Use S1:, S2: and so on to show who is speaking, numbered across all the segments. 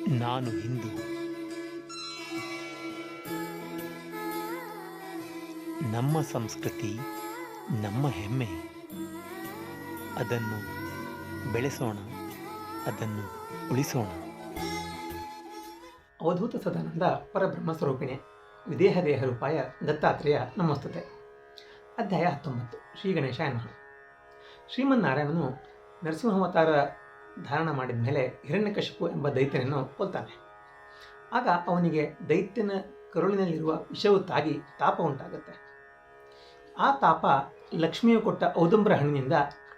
S1: ನಾನು ಹಿಂದೂ. ನಮ್ಮ ಸಂಸ್ಕೃತಿ ನಮ್ಮ ಹೆಮ್ಮೆ. ಅದನ್ನು ಬೆಳೆಸೋಣ, ಅದನ್ನು ಉಳಿಸೋಣ.
S2: ಅವಧೂತ ಸದಾನಂದ ಪರಬ್ರಹ್ಮ ಸ್ವರೂಪಿಣೆ ವಿದೇಹ ರೂಪಾಯ ದತ್ತಾತ್ರೇಯ ನಮಸ್ತುತೆ. ಅಧ್ಯಾಯ 19. ಶ್ರೀ ಗಣೇಶಾಯ ನಮಃ. ಶ್ರೀಮನ್ನಾರಾಯಣನು ನರಸಿಂಹಾವತಾರ ಧಾರಣ ಮಾಡಿದ ಮೇಲೆ ಹಿರಣ್ಯಕಶಿಪು ಎಂಬ ದೈತ್ಯನನ್ನು ಕೊಲ್ತಾನೆ. ಆಗ ಅವನಿಗೆ ದೈತ್ಯನ ಕರುಳಿನಲ್ಲಿರುವ ವಿಷವು ತಾಗಿ ತಾಪ ಉಂಟಾಗುತ್ತೆ. ಆ ತಾಪ ಲಕ್ಷ್ಮಿಯು ಕೊಟ್ಟ ಔದುಂಬರ ಹಣ್ಣಿನಿಂದ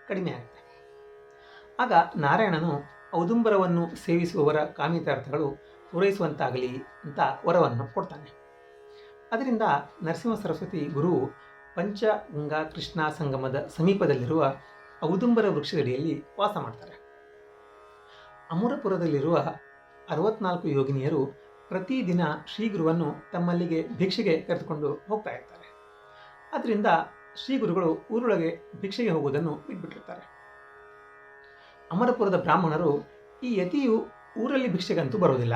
S2: ಕಡಿಮೆ ಆಗುತ್ತೆ. ಆಗ ನಾರಾಯಣನು ಔದುಂಬರವನ್ನು ಸೇವಿಸುವವರ ಕಾಮಿತಾರ್ಥಗಳು ಪೂರೈಸುವಂತಾಗಲಿ ಅಂತ ವರವನ್ನು ಕೊಡ್ತಾನೆ. ಅದರಿಂದ ನರಸಿಂಹ ಸರಸ್ವತಿ ಗುರುವು ಪಂಚಗಂಗಾ ಕೃಷ್ಣಾ ಸಂಗಮದ ಸಮೀಪದಲ್ಲಿರುವ ಔದುಂಬರ ವೃಕ್ಷದಡಿಯಲ್ಲಿ ವಾಸ ಮಾಡ್ತಾರೆ. ಅಮರಪುರದಲ್ಲಿರುವ 64 ಯೋಗಿನಿಯರು ಪ್ರತಿದಿನ ಶ್ರೀಗುರುವನ್ನು ತಮ್ಮಲ್ಲಿಗೆ ಭಿಕ್ಷೆಗೆ ಕರೆದುಕೊಂಡು ಹೋಗ್ತಾ ಇರ್ತಾರೆ. ಆದ್ದರಿಂದ ಶ್ರೀಗುರುಗಳು ಊರೊಳಗೆ ಭಿಕ್ಷೆಗೆ ಹೋಗುವುದನ್ನು ಬಿಟ್ಬಿಟ್ಟಿರ್ತಾರೆ. ಅಮರಪುರದ ಬ್ರಾಹ್ಮಣರು ಈ ಯತಿಯು ಊರಲ್ಲಿ ಭಿಕ್ಷೆಗಂತೂ ಬರೋದಿಲ್ಲ,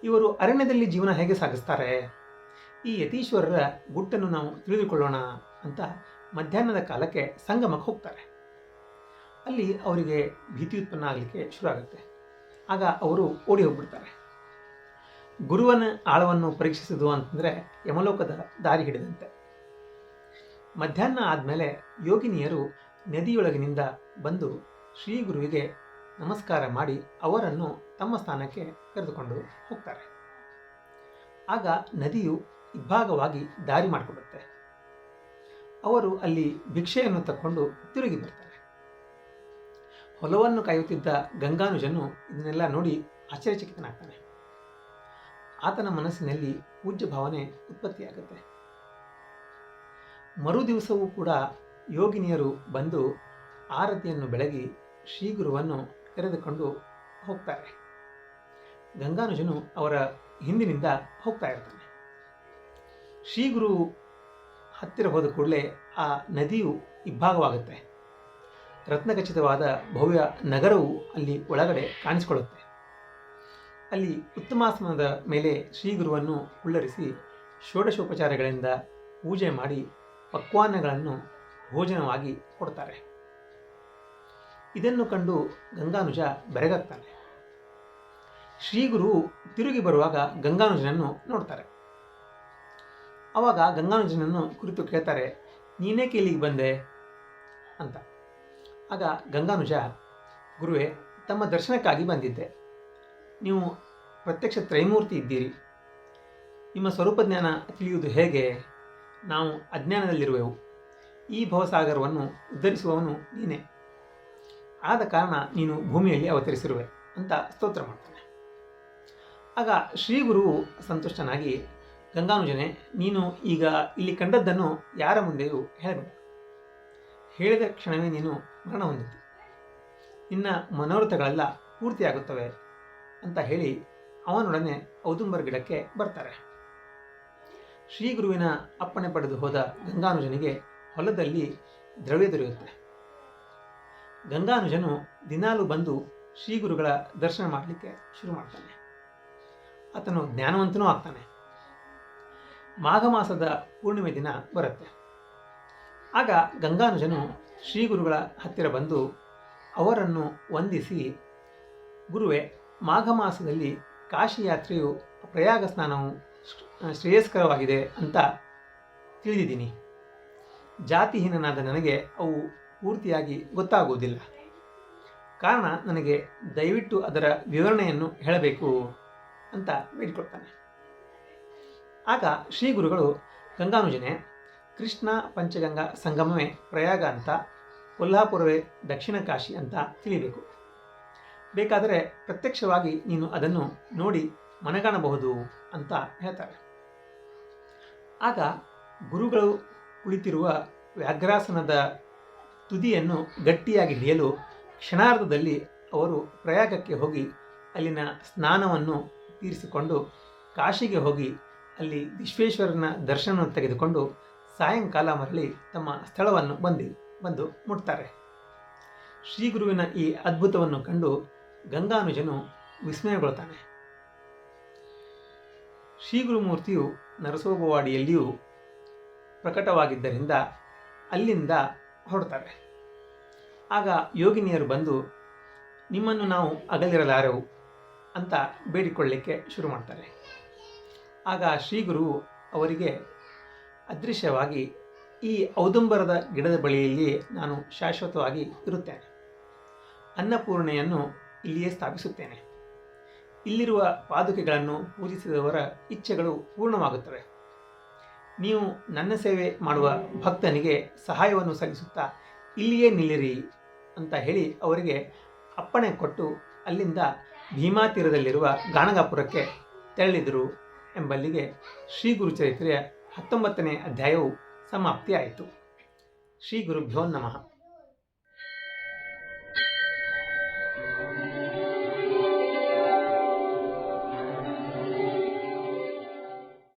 S2: ಇವರು ಅರಣ್ಯದಲ್ಲಿ ಜೀವನ ಹೇಗೆ ಸಾಗಿಸ್ತಾರೆ, ಈ ಯತೀಶ್ವರರ ಗುಟ್ಟನ್ನು ನಾವು ತಿಳಿದುಕೊಳ್ಳೋಣ ಅಂತ ಮಧ್ಯಾಹ್ನದ ಕಾಲಕ್ಕೆ ಸಂಗಮಕ್ಕೆ ಹೋಗ್ತಾರೆ. ಅಲ್ಲಿ ಅವರಿಗೆ ಭೀತಿ ಉತ್ಪನ್ನ ಆಗಲಿಕ್ಕೆ ಶುರು ಆಗುತ್ತೆ. ಆಗ ಅವರು ಓಡಿ ಹೋಗ್ಬಿಡ್ತಾರೆ. ಗುರುವನ ಆಳವನ್ನು ಪರೀಕ್ಷಿಸುವುದು ಅಂತಂದರೆ ಯಮಲೋಕದ ದಾರಿ ಹಿಡಿದಂತೆ. ಮಧ್ಯಾಹ್ನ ಆದಮೇಲೆ ಯೋಗಿನಿಯರು ನದಿಯೊಳಗಿನಿಂದ ಬಂದು ಶ್ರೀ ಗುರುವಿಗೆ ನಮಸ್ಕಾರ ಮಾಡಿ ಅವರನ್ನು ತಮ್ಮ ಸ್ಥಾನಕ್ಕೆ ಕರೆದುಕೊಂಡು ಹೋಗ್ತಾರೆ. ಆಗ ನದಿಯು ಇಬ್ಬಾಗವಾಗಿ ದಾರಿ ಮಾಡಿಕೊಡುತ್ತೆ. ಅವರು ಅಲ್ಲಿ ಭಿಕ್ಷೆಯನ್ನು ತಕ್ಕೊಂಡು ತಿರುಗಿ ಬರ್ತಾರೆ. ಹೊಲವನ್ನು ಕಾಯುತ್ತಿದ್ದ ಗಂಗಾನುಜನು ಇದನ್ನೆಲ್ಲ ನೋಡಿ ಆಶ್ಚರ್ಯಚಕಿತನಾಗ್ತಾನೆ. ಆತನ ಮನಸ್ಸಿನಲ್ಲಿ ಪೂಜ್ಯ ಭಾವನೆ ಉತ್ಪತ್ತಿಯಾಗುತ್ತೆ. ಮರುದಿವಸವೂ ಕೂಡ ಯೋಗಿನಿಯರು ಬಂದು ಆರತಿಯನ್ನು ಬೆಳಗಿ ಶ್ರೀಗುರುವನ್ನು ಕರೆದುಕೊಂಡು ಹೋಗ್ತಾರೆ. ಗಂಗಾನುಜನು ಅವರ ಹಿಂದಿನಿಂದ ಹೋಗ್ತಾ ಇರ್ತಾನೆ. ಶ್ರೀಗುರು ಹತ್ತಿರ ಹೋದ ಕೂಡಲೇ ಆ ನದಿಯು ಇಬ್ಬಾಗವಾಗುತ್ತೆ. ರತ್ನಖಚಿತವಾದ ಭವ್ಯ ನಗರವು ಅಲ್ಲಿ ಒಳಗಡೆ ಕಾಣಿಸಿಕೊಳ್ಳುತ್ತೆ. ಅಲ್ಲಿ ಉತ್ತಮಾಸನದ ಮೇಲೆ ಶ್ರೀಗುರುವನ್ನು ಕುಳ್ಳರಿಸಿ ಷೋಡಶೋಪಚಾರಗಳಿಂದ ಪೂಜೆ ಮಾಡಿ ಪಕ್ವಾನ್ನಗಳನ್ನು ಭೋಜನವಾಗಿ ಕೊಡ್ತಾರೆ. ಇದನ್ನು ಕಂಡು ಗಂಗಾನುಜ ಬೆರಗಾಗ್ತಾನೆ. ಶ್ರೀಗುರು ತಿರುಗಿ ಬರುವಾಗ ಗಂಗಾನುಜನನ್ನು ನೋಡ್ತಾರೆ. ಆವಾಗ ಗಂಗಾನುಜನನ್ನು ಕುರಿತು ಕೇಳ್ತಾರೆ, ನೀನೇಕೆ ಇಲ್ಲಿಗೆ ಬಂದೆ ಅಂತ. ಆಗ ಗಂಗಾನುಜ, ಗುರುವೇ, ತಮ್ಮ ದರ್ಶನಕ್ಕಾಗಿ ಬಂದಿದ್ದೆ. ನೀವು ಪ್ರತ್ಯಕ್ಷ ತ್ರೈಮೂರ್ತಿ ಇದ್ದೀರಿ. ನಿಮ್ಮ ಸ್ವರೂಪ ಜ್ಞಾನ ತಿಳಿಯುವುದು ಹೇಗೆ? ನಾವು ಅಜ್ಞಾನದಲ್ಲಿರುವೆವು. ಈ ಭವಸಾಗರವನ್ನು ಉದ್ಧರಿಸುವವನು ನೀನೇ. ಆದ ಕಾರಣ ನೀನು ಭೂಮಿಯಲ್ಲಿ ಅವತರಿಸಿರುವೆ ಅಂತ ಸ್ತೋತ್ರ ಮಾಡ್ತಾನೆ. ಆಗ ಶ್ರೀಗುರುವು ಸಂತುಷ್ಟನಾಗಿ, ಗಂಗಾನುಜನೇ, ನೀನು ಈಗ ಇಲ್ಲಿ ಕಂಡದ್ದನ್ನು ಯಾರ ಮುಂದೆಯೂ ಹೇಳಬೇಡ. ಹೇಳಿದ ಕ್ಷಣವೇ ನೀನು ಮರಣ ಹೊಂದಿತು. ನಿನ್ನ ಮನೋರಥಗಳೆಲ್ಲ ಪೂರ್ತಿಯಾಗುತ್ತವೆ ಅಂತ ಹೇಳಿ ಅವನೊಡನೆ ಔದುಂಬರ ಗಿಡಕ್ಕೆ ಬರ್ತಾರೆ. ಶ್ರೀಗುರುವಿನ ಅಪ್ಪಣೆ ಪಡೆದು ಹೋದ ಗಂಗಾನುಜನಿಗೆ ಹೊಲದಲ್ಲಿ ದ್ರವ್ಯ ದೊರೆಯುತ್ತೆ. ಗಂಗಾನುಜನು ದಿನಾಲೂ ಬಂದು ಶ್ರೀಗುರುಗಳ ದರ್ಶನ ಮಾಡಲಿಕ್ಕೆ ಶುರು ಮಾಡ್ತಾನೆ. ಆತನು ಜ್ಞಾನವಂತನೂ ಆಗ್ತಾನೆ. ಮಾಘ ಮಾಸದ ಪೂರ್ಣಿಮೆ ದಿನ ಬರುತ್ತೆ. ಆಗ ಗಂಗಾನುಜನು ಶ್ರೀಗುರುಗಳ ಹತ್ತಿರ ಬಂದು ಅವರನ್ನು ವಂದಿಸಿ, ಗುರುವೇ, ಮಾಘ ಮಾಸದಲ್ಲಿ ಕಾಶಿ ಯಾತ್ರೆಯು ಪ್ರಯಾಗ ಸ್ನಾನವು ಶ್ರೇಯಸ್ಕರವಾಗಿದೆ ಅಂತ ತಿಳಿದಿದ್ದೀನಿ. ಜಾತಿಹೀನನಾದ ನನಗೆ ಅವು ಪೂರ್ತಿಯಾಗಿ ಗೊತ್ತಾಗುವುದಿಲ್ಲ. ಕಾರಣ ನನಗೆ ದಯವಿಟ್ಟು ಅದರ ವಿವರಣೆಯನ್ನು ಹೇಳಬೇಕು ಅಂತ ಬೇಡಿಕೊಳ್ತಾನೆ. ಆಗ ಶ್ರೀಗುರುಗಳು, ಗಂಗಾನುಜನೇ, ಕೃಷ್ಣ ಪಂಚಗಂಗಾ ಸಂಗಮವೇ ಪ್ರಯಾಗ ಅಂತ, ಕೊಲ್ಹಾಪುರವೇ ದಕ್ಷಿಣ ಕಾಶಿ ಅಂತ ತಿಳಿಬೇಕು. ಬೇಕಾದರೆ ಪ್ರತ್ಯಕ್ಷವಾಗಿ ನೀನು ಅದನ್ನು ನೋಡಿ ಮನಗಾಣಬಹುದು ಅಂತ ಹೇಳ್ತಾರೆ. ಆಗ ಗುರುಗಳು ಕುಳಿತಿರುವ ವ್ಯಾಘ್ರಾಸನದ ತುದಿಯನ್ನು ಗಟ್ಟಿಯಾಗಿ ಹಿಡಿಯಲು ಕ್ಷಣಾರ್ಧದಲ್ಲಿ ಅವರು ಪ್ರಯಾಗಕ್ಕೆ ಹೋಗಿ ಅಲ್ಲಿನ ಸ್ನಾನವನ್ನು ತೀರಿಸಿಕೊಂಡು ಕಾಶಿಗೆ ಹೋಗಿ ಅಲ್ಲಿ ವಿಶ್ವೇಶ್ವರನ ದರ್ಶನ ತೆಗೆದುಕೊಂಡು ಸಾಯಂಕಾಲ ಮರಳಿ ತಮ್ಮ ಸ್ಥಳವನ್ನು ಬಂದು ಮುಟ್ತಾರೆ. ಶ್ರೀಗುರುವಿನ ಈ ಅದ್ಭುತವನ್ನು ಕಂಡು ಗಂಗಾನುಜನು ವಿಸ್ಮಯಗೊಳ್ತಾನೆ. ಶ್ರೀ ಗುರುಮೂರ್ತಿಯು ನರಸೋಬವಾಡಿಯಲ್ಲಿಯೂ ಪ್ರಕಟವಾಗಿದ್ದರಿಂದ ಅಲ್ಲಿಂದ ಹೊರಡ್ತಾರೆ. ಆಗ ಯೋಗಿನಿಯರು ಬಂದು ನಿಮ್ಮನ್ನು ನಾವು ಅಗಲಿರಲಾರೆವು ಅಂತ ಬೇಡಿಕೊಳ್ಳಲಿಕ್ಕೆ ಶುರು ಮಾಡ್ತಾರೆ. ಆಗ ಶ್ರೀಗುರು ಅವರಿಗೆ ಅದೃಶ್ಯವಾಗಿ ಈ ಔದುಂಬರದ ಗಿಡದ ಬಳಿಯಲ್ಲಿ ನಾನು ಶಾಶ್ವತವಾಗಿ ಇರುತ್ತೇನೆ, ಅನ್ನಪೂರ್ಣೆಯನ್ನು ಇಲ್ಲಿಯೇ ಸ್ಥಾಪಿಸುತ್ತೇನೆ, ಇಲ್ಲಿರುವ ಪಾದುಕೆಗಳನ್ನು ಪೂಜಿಸಿದವರ ಇಚ್ಛೆಗಳು ಪೂರ್ಣವಾಗುತ್ತವೆ, ನೀವು ನನ್ನ ಸೇವೆ ಮಾಡುವ ಭಕ್ತನಿಗೆ ಸಹಾಯವನ್ನು ಸಲ್ಲಿಸುತ್ತಾ ಇಲ್ಲಿಯೇ ನಿಲ್ಲಿರಿ ಅಂತ ಹೇಳಿ ಅವರಿಗೆ ಅಪ್ಪಣೆ ಕೊಟ್ಟು ಅಲ್ಲಿಂದ ಭೀಮಾ ತೀರದಲ್ಲಿರುವ ಗಾಣಗಾಪುರಕ್ಕೆ ತೆರಳಿದರು ಎಂಬಲ್ಲಿಗೆ ಶ್ರೀ ಗುರುಚರಿತ್ರೆಯ 19ನೇ ಅಧ್ಯಾಯವು ಸಮಾಪ್ತಿಯಾಯಿತು. ಶ್ರೀ ಗುರುಭ್ಯೋ ನಮಃ.